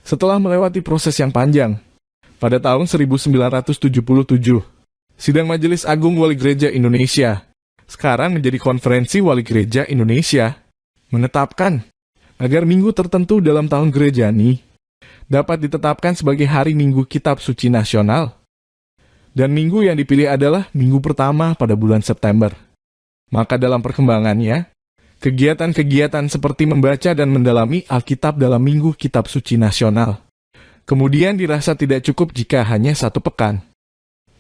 Setelah melewati proses yang panjang, pada tahun 1977, Sidang Majelis Agung Wali Gereja Indonesia, sekarang menjadi Konferensi Wali Gereja Indonesia, menetapkan agar minggu tertentu dalam tahun gerejani dapat ditetapkan sebagai Hari Minggu Kitab Suci Nasional. Dan minggu yang dipilih adalah minggu pertama pada bulan September. Maka dalam perkembangannya, kegiatan-kegiatan seperti membaca dan mendalami Alkitab dalam Minggu Kitab Suci Nasional kemudian dirasa tidak cukup jika hanya 1 pekan.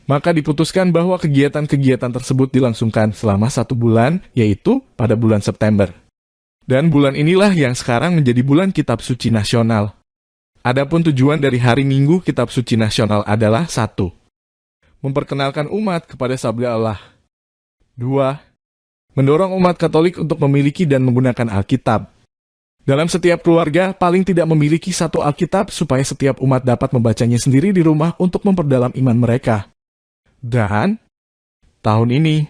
Maka diputuskan bahwa kegiatan-kegiatan tersebut dilangsungkan selama 1 bulan, yaitu pada bulan September. Dan bulan inilah yang sekarang menjadi bulan Kitab Suci Nasional. Adapun tujuan dari Hari Minggu Kitab Suci Nasional adalah 1. Memperkenalkan umat kepada sabda Allah. 2. Mendorong umat Katolik untuk memiliki dan menggunakan Alkitab. Dalam setiap keluarga, paling tidak memiliki 1 Alkitab supaya setiap umat dapat membacanya sendiri di rumah untuk memperdalam iman mereka. Dan, tahun ini,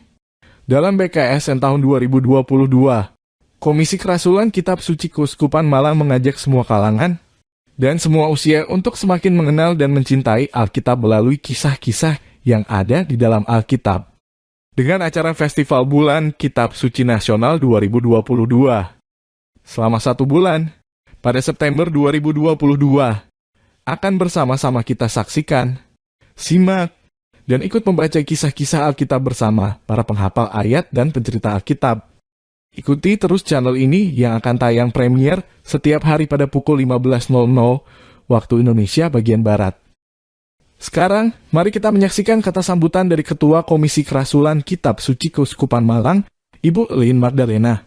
dalam BKSN tahun 2022, Komisi Kerasulan Kitab Suci Keuskupan Malang mengajak semua kalangan dan semua usia untuk semakin mengenal dan mencintai Alkitab melalui kisah-kisah yang ada di dalam Alkitab. Dengan acara Festival Bulan Kitab Suci Nasional 2022. Selama 1 bulan, pada September 2022, akan bersama-sama kita saksikan, simak, dan ikut membaca kisah-kisah Alkitab bersama para penghafal ayat dan pencerita Alkitab. Ikuti terus channel ini yang akan tayang premier setiap hari pada pukul 15.00 waktu Indonesia bagian Barat. Sekarang, mari kita menyaksikan kata sambutan dari Ketua Komisi Kerasulan Kitab Suci Keuskupan Malang, Ibu Lin Magdalena.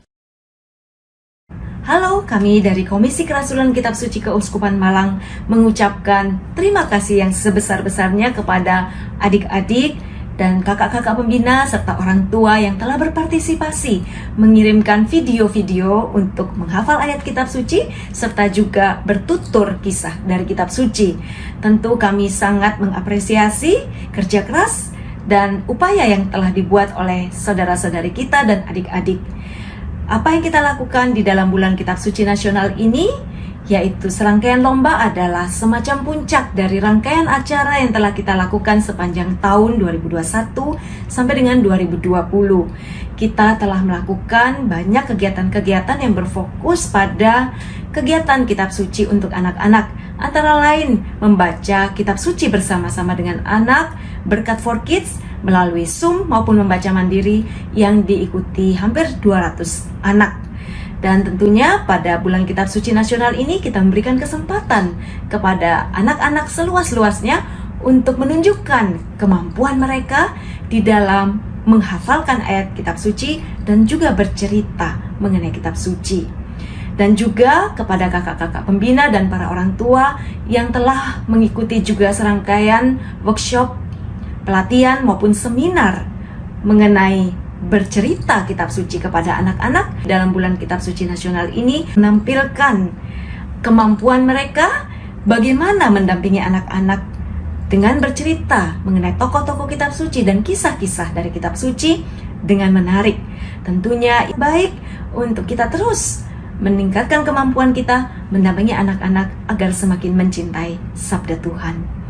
Halo, kami dari Komisi Kerasulan Kitab Suci Keuskupan Malang mengucapkan terima kasih yang sebesar-besarnya kepada adik-adik dan kakak-kakak pembina serta orang tua yang telah berpartisipasi mengirimkan video-video untuk menghafal ayat kitab suci serta juga bertutur kisah dari kitab suci. Tentu kami sangat mengapresiasi kerja keras dan upaya yang telah dibuat oleh saudara-saudari kita dan adik-adik. Apa yang kita lakukan di dalam bulan kitab suci nasional ini, yaitu serangkaian lomba adalah semacam puncak dari rangkaian acara yang telah kita lakukan sepanjang tahun 2021 sampai dengan 2020. Kita telah melakukan banyak kegiatan-kegiatan yang berfokus pada kegiatan kitab suci untuk anak-anak, antara lain membaca kitab suci bersama-sama dengan anak, berkat for kids, melalui Zoom maupun membaca mandiri yang diikuti hampir 200 anak. Dan tentunya pada bulan kitab suci nasional ini kita memberikan kesempatan kepada anak-anak seluas-luasnya untuk menunjukkan kemampuan mereka di dalam menghafalkan ayat kitab suci dan juga bercerita mengenai kitab suci. Dan juga kepada kakak-kakak pembina dan para orang tua yang telah mengikuti juga serangkaian workshop, pelatihan maupun seminar mengenai bercerita kitab suci kepada anak-anak dalam bulan kitab suci nasional ini, menampilkan kemampuan mereka bagaimana mendampingi anak-anak dengan bercerita mengenai tokoh-tokoh kitab suci dan kisah-kisah dari kitab suci dengan menarik. Tentunya baik untuk kita terus meningkatkan kemampuan kita mendampingi anak-anak agar semakin mencintai sabda Tuhan.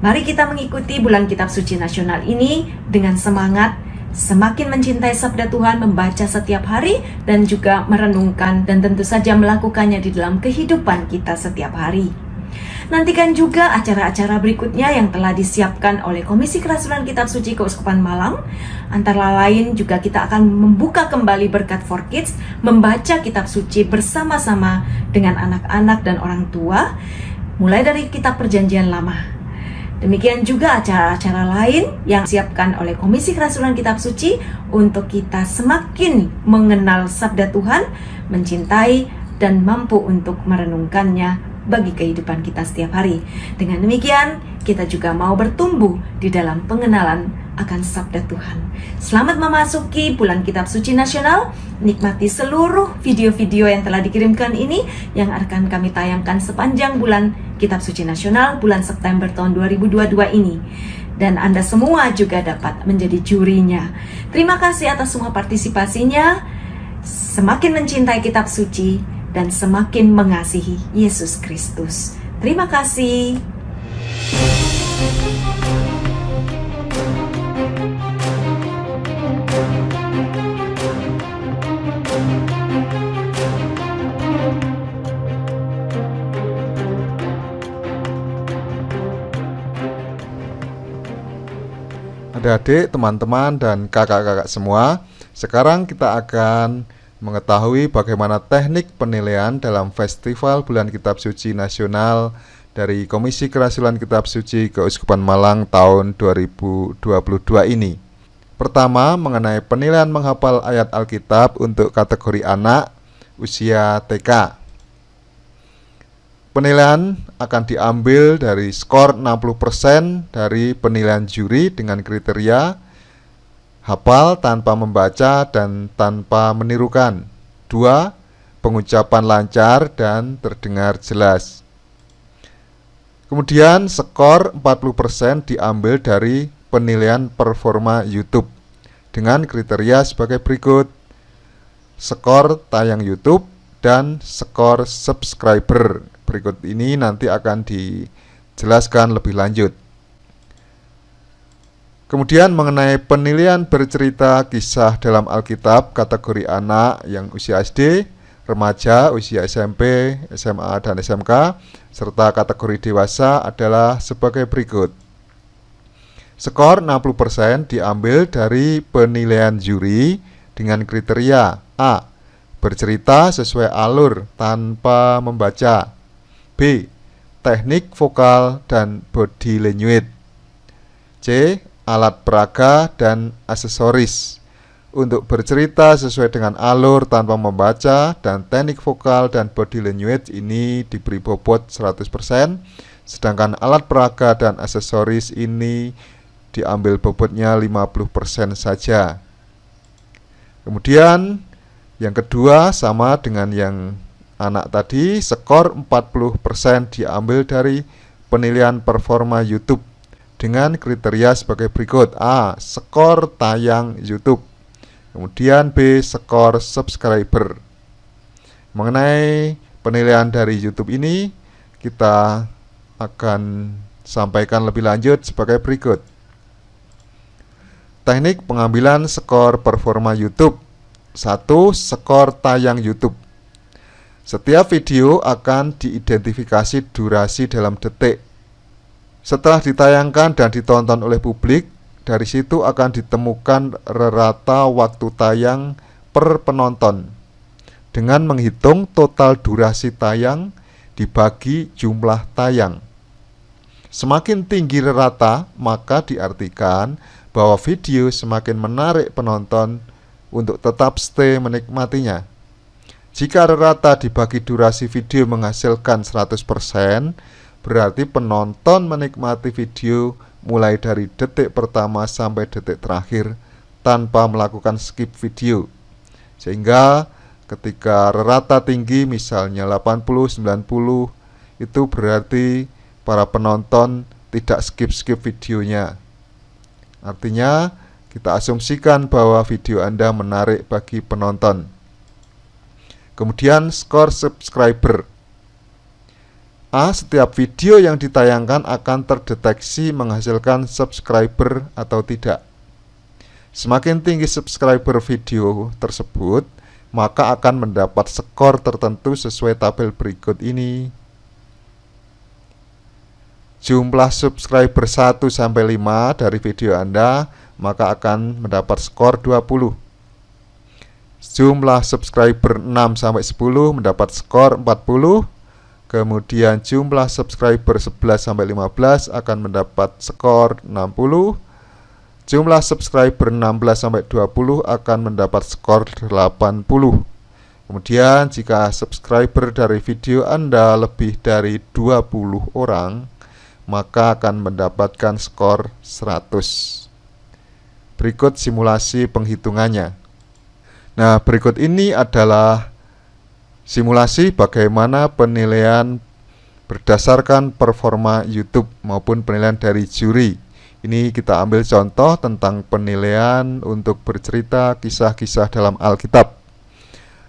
Mari kita mengikuti bulan kitab suci nasional ini dengan semangat, semakin mencintai sabda Tuhan, membaca setiap hari dan juga merenungkan dan tentu saja melakukannya di dalam kehidupan kita setiap hari. Nantikan juga acara-acara berikutnya yang telah disiapkan oleh Komisi Kerasulan Kitab Suci Keuskupan Malang. Antara lain juga kita akan membuka kembali berkat for kids, membaca kitab suci bersama-sama dengan anak-anak dan orang tua, mulai dari kitab Perjanjian Lama. Demikian juga acara-acara lain yang disiapkan oleh Komisi Kerasulan Kitab Suci untuk kita semakin mengenal sabda Tuhan, mencintai, dan mampu untuk merenungkannya bagi kehidupan kita setiap hari. Dengan demikian, kita juga mau bertumbuh di dalam pengenalan akan sabda Tuhan. Selamat memasuki bulan Kitab Suci Nasional. Nikmati seluruh video-video yang telah dikirimkan ini yang akan kami tayangkan sepanjang bulan Kitab Suci Nasional bulan September tahun 2022 ini. Dan Anda semua juga dapat menjadi jurinya. Terima kasih atas semua partisipasinya. Semakin mencintai kitab suci dan semakin mengasihi Yesus Kristus. Terima kasih. Adik-adik, teman-teman, dan kakak-kakak semua, sekarang kita akan mengetahui bagaimana teknik penilaian dalam Festival Bulan Kitab Suci Nasional dari Komisi Kerasulan Kitab Suci Keuskupan Malang tahun 2022 ini. Pertama, mengenai penilaian menghafal ayat Alkitab untuk kategori anak usia TK. Penilaian akan diambil dari skor 60% dari penilaian juri dengan kriteria hafal tanpa membaca dan tanpa menirukan. 2. Pengucapan lancar dan terdengar jelas. Kemudian skor 40% diambil dari penilaian performa YouTube dengan kriteria sebagai berikut: skor tayang YouTube dan skor subscriber. Berikut ini nanti akan dijelaskan lebih lanjut. Kemudian mengenai penilaian bercerita kisah dalam Alkitab kategori anak yang usia SD, remaja, usia SMP, SMA, dan SMK, serta kategori dewasa adalah sebagai berikut. Skor 60% diambil dari penilaian juri dengan kriteria A. Bercerita sesuai alur tanpa membaca. B. Teknik vokal dan body language. C. Alat peraga dan aksesoris. Untuk bercerita sesuai dengan alur tanpa membaca dan teknik vokal dan body language ini diberi bobot 100%, sedangkan alat peraga dan aksesoris ini diambil bobotnya 50% saja. Kemudian yang kedua sama dengan yang anak tadi, skor 40% diambil dari penilaian performa YouTube dengan kriteria sebagai berikut. A. Skor tayang YouTube. Kemudian B. Skor subscriber. Mengenai penilaian dari YouTube ini, kita akan sampaikan lebih lanjut sebagai berikut. Teknik pengambilan skor performa YouTube. 1. Skor tayang YouTube. Setiap video akan diidentifikasi durasi dalam detik. Setelah ditayangkan dan ditonton oleh publik, dari situ akan ditemukan rata waktu tayang per penonton dengan menghitung total durasi tayang dibagi jumlah tayang. Semakin tinggi rata, maka diartikan bahwa video semakin menarik penonton untuk tetap stay menikmatinya. Jika rata dibagi durasi video menghasilkan 100%, berarti penonton menikmati video mulai dari detik pertama sampai detik terakhir tanpa melakukan skip video. Sehingga ketika rata tinggi misalnya 80-90, itu berarti para penonton tidak skip-skip videonya. Artinya kita asumsikan bahwa video Anda menarik bagi penonton. Kemudian skor subscriber. A. Setiap video yang ditayangkan akan terdeteksi menghasilkan subscriber atau tidak. Semakin tinggi subscriber video tersebut, maka akan mendapat skor tertentu sesuai tabel berikut ini. Jumlah subscriber 1-5 dari video Anda, maka akan mendapat skor 20. Jumlah subscriber 6-10 mendapat skor 40. Kemudian jumlah subscriber 11-15 akan mendapat skor 60. Jumlah subscriber 16-20 akan mendapat skor 80. Kemudian jika subscriber dari video Anda lebih dari 20 orang, maka akan mendapatkan skor 100. Berikut simulasi penghitungannya. Nah, berikut ini adalah simulasi bagaimana penilaian berdasarkan performa YouTube maupun penilaian dari juri. Ini kita ambil contoh tentang penilaian untuk bercerita kisah-kisah dalam Alkitab.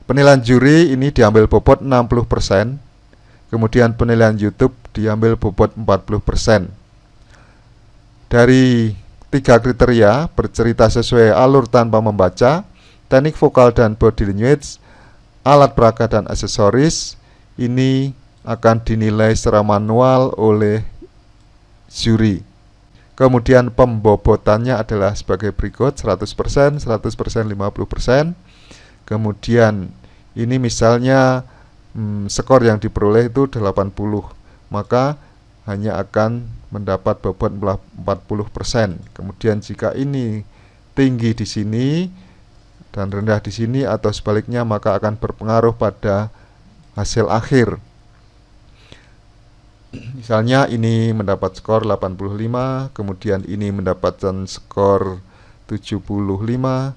Penilaian juri ini diambil bobot 60%, kemudian penilaian YouTube diambil bobot 40%. Dari 3 kriteria, bercerita sesuai alur tanpa membaca, teknik vokal dan body language, alat peraga dan aksesoris, ini akan dinilai secara manual oleh juri. Kemudian pembobotannya adalah sebagai berikut: 100%, 100%, 50%. Kemudian ini misalnya skor yang diperoleh itu 80, maka hanya akan mendapat bobot 40%. Kemudian jika ini tinggi di sini dan rendah di sini atau sebaliknya, maka akan berpengaruh pada hasil akhir. Misalnya ini mendapat skor 85, kemudian ini mendapatkan skor 75.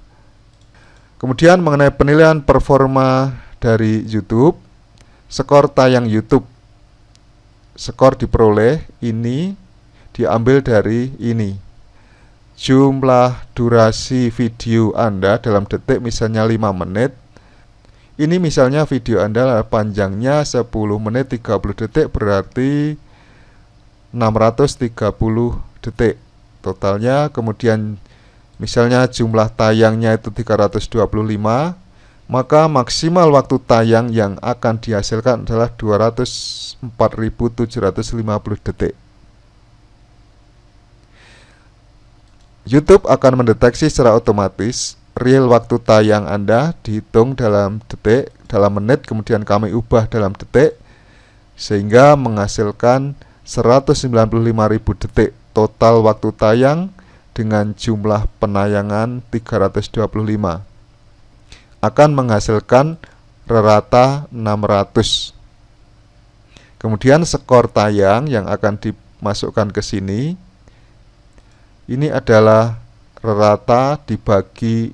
Kemudian mengenai penilaian performa dari YouTube, skor tayang YouTube, skor diperoleh ini diambil dari ini. Jumlah durasi video Anda dalam detik misalnya 5 menit. Ini misalnya video Anda panjangnya 10 menit 30 detik, berarti 630 detik totalnya. Kemudian misalnya jumlah tayangnya itu 325, maka maksimal waktu tayang yang akan dihasilkan adalah 204.750 detik. YouTube akan mendeteksi secara otomatis real waktu tayang Anda, dihitung dalam detik, dalam menit, kemudian kami ubah dalam detik, sehingga menghasilkan 195.000 detik total waktu tayang dengan jumlah penayangan 325. Akan menghasilkan rata 600. Kemudian skor tayang yang akan dimasukkan ke sini, ini adalah rata dibagi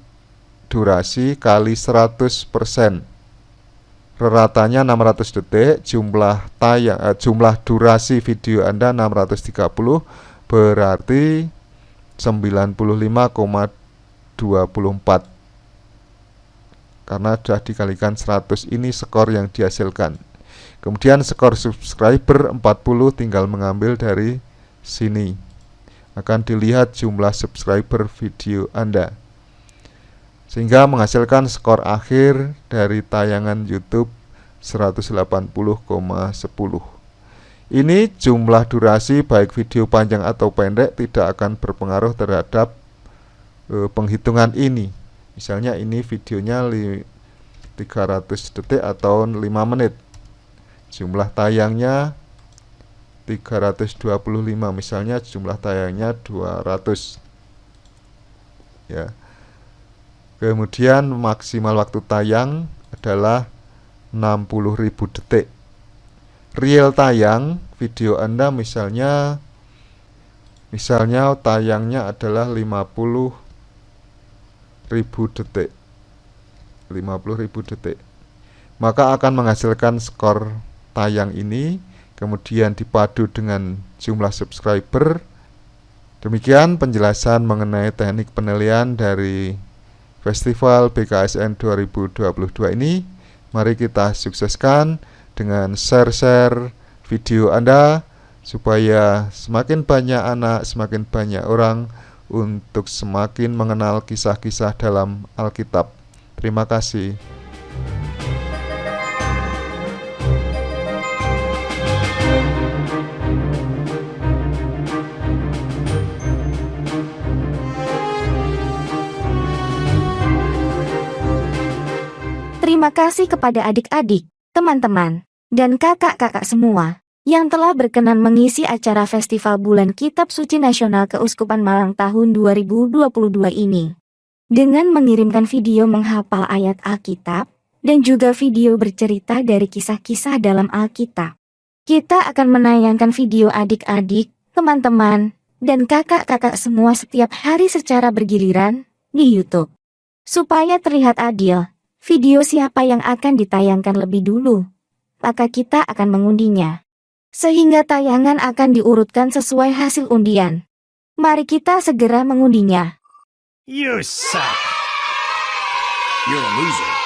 durasi kali 100%. Ratanya 600 detik, jumlah durasi video Anda 630, berarti 95,24. Karena sudah dikalikan 100, ini skor yang dihasilkan. Kemudian skor subscriber 40, tinggal mengambil dari sini. Akan dilihat jumlah subscriber video Anda, sehingga menghasilkan skor akhir dari tayangan YouTube 180,10. Ini jumlah durasi baik video panjang atau pendek tidak akan berpengaruh terhadap penghitungan ini. Misalnya ini videonya 300 detik atau 5 menit. Jumlah tayangnya 325, misalnya jumlah tayangnya 200. Ya. Kemudian maksimal waktu tayang adalah 60.000 detik. Real tayang video Anda misalnya tayangnya adalah 50.000 detik. 50.000 detik. Maka akan menghasilkan skor tayang ini, kemudian dipadu dengan jumlah subscriber. Demikian penjelasan mengenai teknik penilaian dari Festival BKSN 2022 ini. Mari kita sukseskan dengan share-share video Anda, supaya semakin banyak anak, semakin banyak orang untuk semakin mengenal kisah-kisah dalam Alkitab. Terima kasih. Terima kasih kepada adik-adik, teman-teman, dan kakak-kakak semua yang telah berkenan mengisi acara Festival Bulan Kitab Suci Nasional Keuskupan Malang tahun 2022 ini. Dengan mengirimkan video menghafal ayat Alkitab dan juga video bercerita dari kisah-kisah dalam Alkitab. Kita akan menayangkan video adik-adik, teman-teman, dan kakak-kakak semua setiap hari secara bergiliran di YouTube. Supaya terlihat adil, video siapa yang akan ditayangkan lebih dulu, maka kita akan mengundinya. Sehingga tayangan akan diurutkan sesuai hasil undian. Mari kita segera mengundinya. You suck. You're a loser.